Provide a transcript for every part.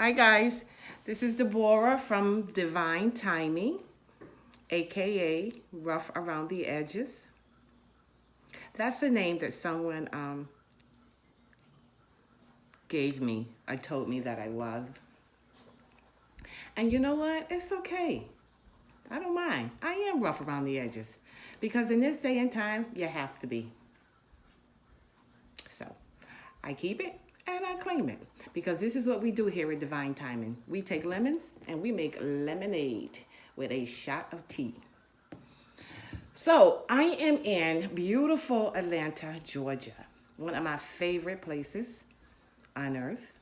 Hi guys, this is Deborah from Divine Timing, aka Rough Around the Edges. That's the name that someone gave me. Told me that I was. And you know what? It's okay. I don't mind. I am rough around the edges because in this day and time, you have to be. So I keep it and I claim it because this is what we do here at Divine Timing. We take lemons and we make lemonade with a shot of tea. So I am in beautiful Atlanta, Georgia, one of my favorite places on earth.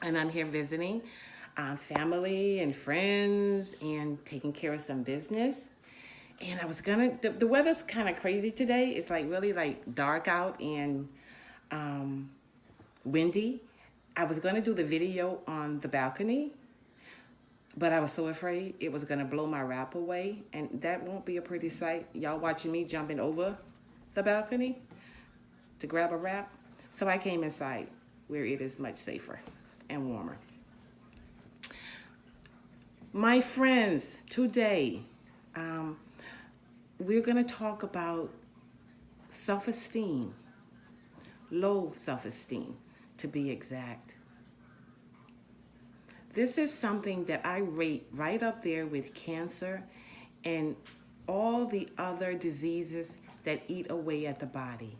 And I'm here visiting family and friends and taking care of some business. And I was the weather's kind of crazy today. It's like really like dark out and windy. I was gonna do the video on the balcony, but I was so afraid it was gonna blow my wrap away, and that won't be a pretty sight. Y'all watching me jumping over the balcony to grab a wrap. So I came inside where it is much safer and warmer. My friends, today, we're gonna talk about self-esteem, low self-esteem to be exact. This is something that I rate right up there with cancer and all the other diseases that eat away at the body.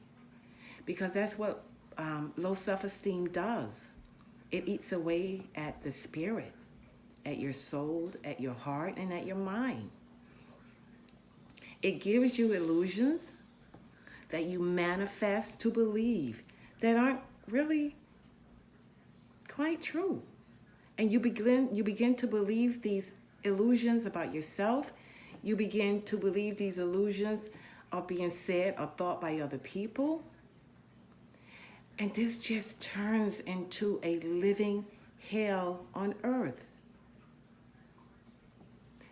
Because that's what low self-esteem does. It eats away at the spirit, at your soul, at your heart, and at your mind. It gives you illusions that you manifest to believe that aren't really quite true. And you begin to believe these illusions about yourself. You begin to believe these illusions are being said or thought by other people. And this just turns into a living hell on earth.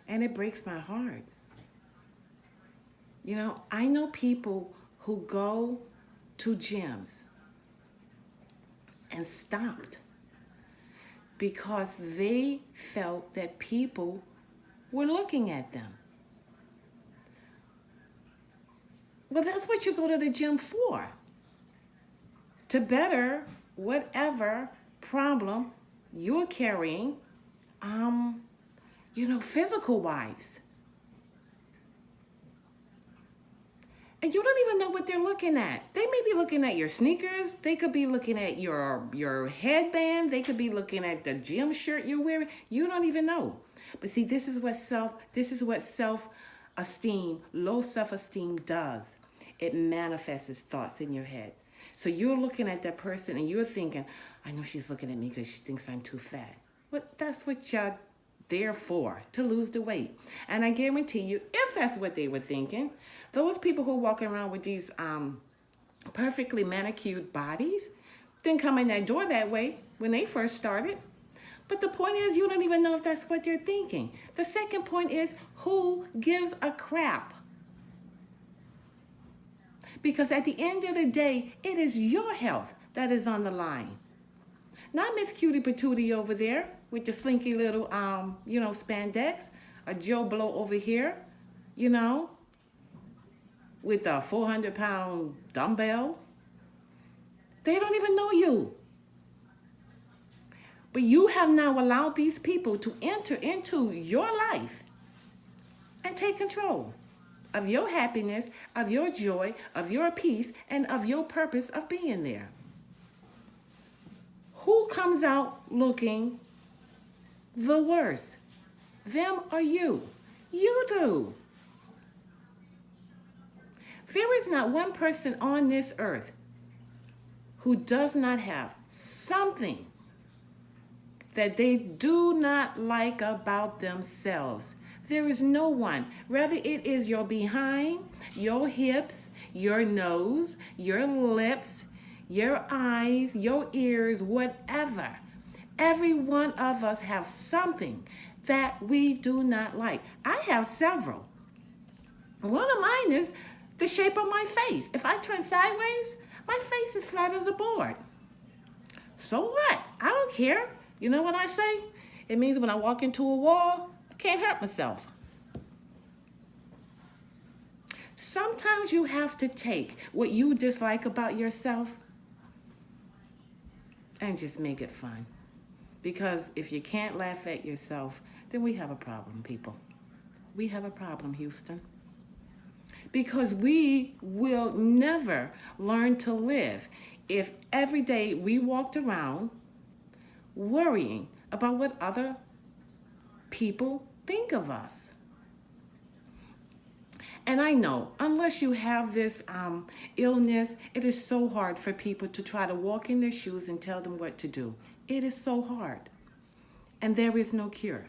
And it breaks my heart. You know, I know people who go to gyms and stopped because they felt that people were looking at them. Well, that's what you go to the gym for. To better whatever problem you're carrying, physical wise. And you don't even know what they're looking at. They may be looking at your sneakers. They could be looking at your headband. They could be looking at the gym shirt you're wearing. You don't even know. But see, this is what self-esteem, low self-esteem does. It manifests its thoughts in your head. So you're looking at that person and you're thinking, I know she's looking at me because she thinks I'm too fat. Well, that's what you're there for, to lose the weight. And I guarantee you, if that's what they were thinking, those people who are walking around with these perfectly manicured bodies didn't come in that door that way when they first started. But the point is, you don't even know if that's what they're thinking. The second point is, who gives a crap? Because at the end of the day, it is your health that is on the line. Not Miss Cutie Patootie over there with the slinky little, spandex. A Joe Blow over here, with a 400-pound dumbbell. They don't even know you. But you have now allowed these people to enter into your life and take control of your happiness, of your joy, of your peace, and of your purpose of being there. Who comes out looking the worst? Them or you? You do. There is not one person on this earth who does not have something that they do not like about themselves. There is no one. Whether it is your behind, your hips, your nose, your lips, your eyes, your ears, whatever. Every one of us have something that we do not like. I have several. One of mine is the shape of my face. If I turn sideways, my face is flat as a board. So what? I don't care. You know what I say? It means when I walk into a wall, I can't hurt myself. Sometimes you have to take what you dislike about yourself and just make it fun. Because if you can't laugh at yourself, then we have a problem, people. We have a problem, Houston. Because we will never learn to live if every day we walked around worrying about what other people think of us. And I know, unless you have this illness, it is so hard for people to try to walk in their shoes and tell them what to do. It is so hard. And there is no cure.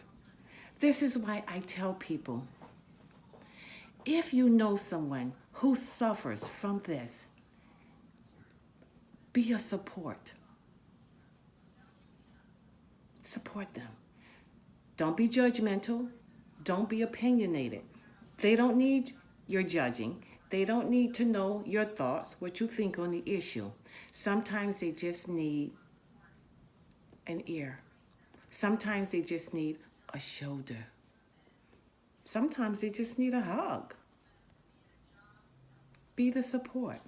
This is why I tell people, if you know someone who suffers from this, be a support. Support them. Don't be judgmental. Don't be opinionated. They don't need your judging. They don't need to know your thoughts, what you think on the issue. Sometimes they just need an ear. Sometimes they just need a shoulder. Sometimes they just need a hug. Be the support.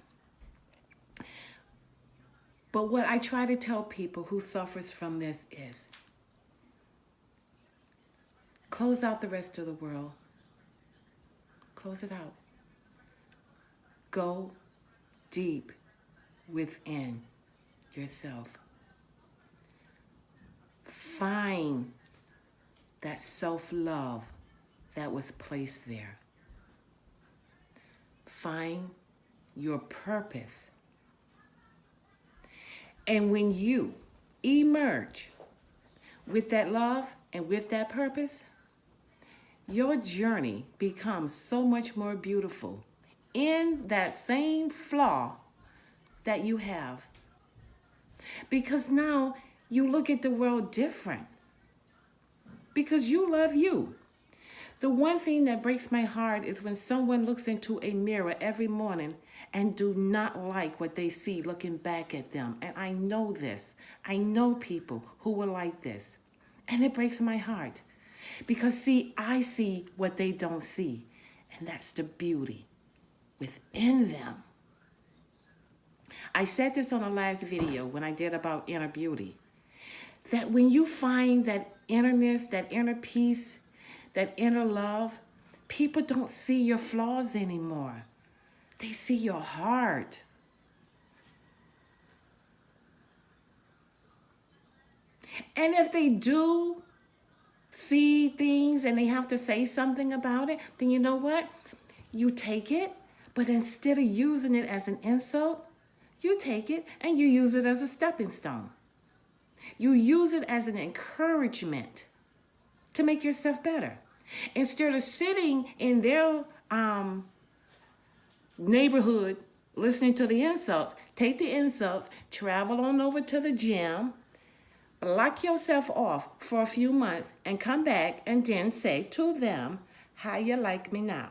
But what I try to tell people who suffers from this is, close out the rest of the world. Close it out. Go deep within yourself. Find that self-love that was placed there. Find your purpose. And when you emerge with that love and with that purpose, your journey becomes so much more beautiful in that same flaw that you have. Because now you look at the world different. Because you love you. The one thing that breaks my heart is when someone looks into a mirror every morning and do not like what they see looking back at them. And I know this. I know people who were like this. And it breaks my heart. Because see, I see what they don't see. And that's the beauty within them. I said this on the last video when I did about inner beauty. That when you find that innerness, that inner peace, that inner love, people don't see your flaws anymore. They see your heart. And if they do see things and they have to say something about it, then you know what? You take it, but instead of using it as an insult, you take it and you use it as a stepping stone. You use it as an encouragement to make yourself better. Instead of sitting in their neighborhood listening to the insults, take the insults, travel on over to the gym, block yourself off for a few months, and come back and then say to them, how you like me now?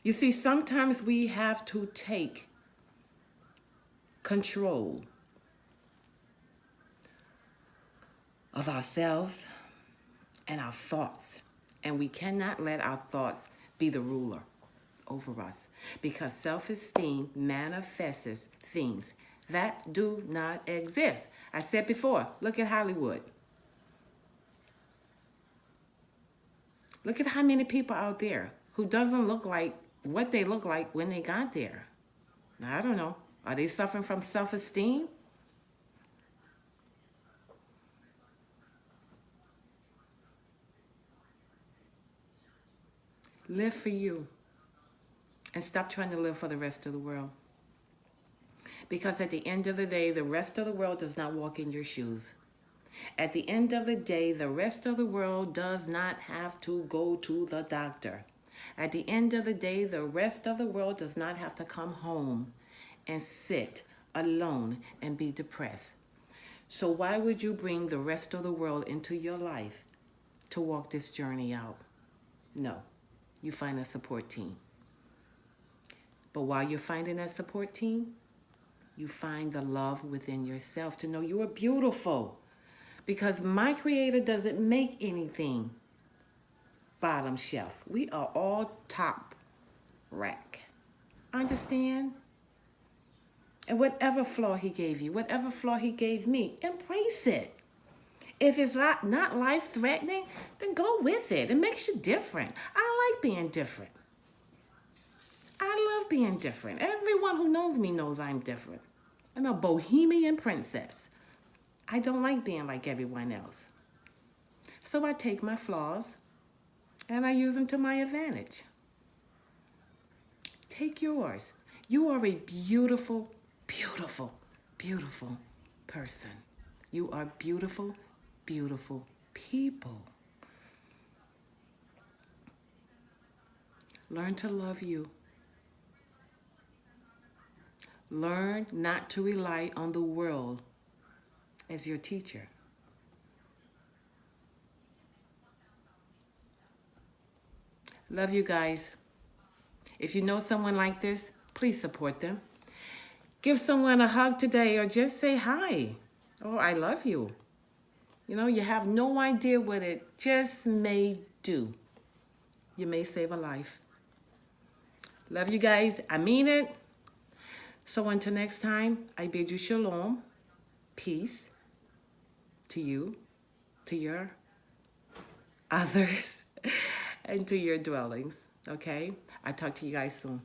You see, sometimes we have to take control of ourselves and our thoughts. And we cannot let our thoughts be the ruler over us, because self-esteem manifests things that do not exist. I said before, look at Hollywood. Look at how many people out there who doesn't look like what they look like when they got there. Now, I don't know. Are they suffering from self-esteem? Live for you and stop trying to live for the rest of the world. Because at the end of the day, the rest of the world does not walk in your shoes. At the end of the day, the rest of the world does not have to go to the doctor. At the end of the day, the rest of the world does not have to come home and sit alone and be depressed. So why would you bring the rest of the world into your life to walk this journey out? No, you find a support team. But while you're finding that support team, you find the love within yourself to know you are beautiful. Because my Creator doesn't make anything bottom shelf. We are all top rack. Understand? And whatever flaw He gave you, whatever flaw He gave me, embrace it. If it's not life-threatening, then go with it. It makes you different. I like being different. I love being different. Everyone who knows me knows I'm different. I'm a bohemian princess. I don't like being like everyone else. So I take my flaws and I use them to my advantage. Take yours. You are a beautiful, beautiful, beautiful person. You are beautiful, beautiful people. Learn to love you. Learn not to rely on the world as your teacher. Love you guys. If you know someone like this, please support them. Give someone a hug today or just say hi or I love you. You know, you have no idea what it just may do. You may save a life. Love you guys. I mean it. So until next time, I bid you shalom, peace to you, to your others, and to your dwellings. Okay? I'll talk to you guys soon.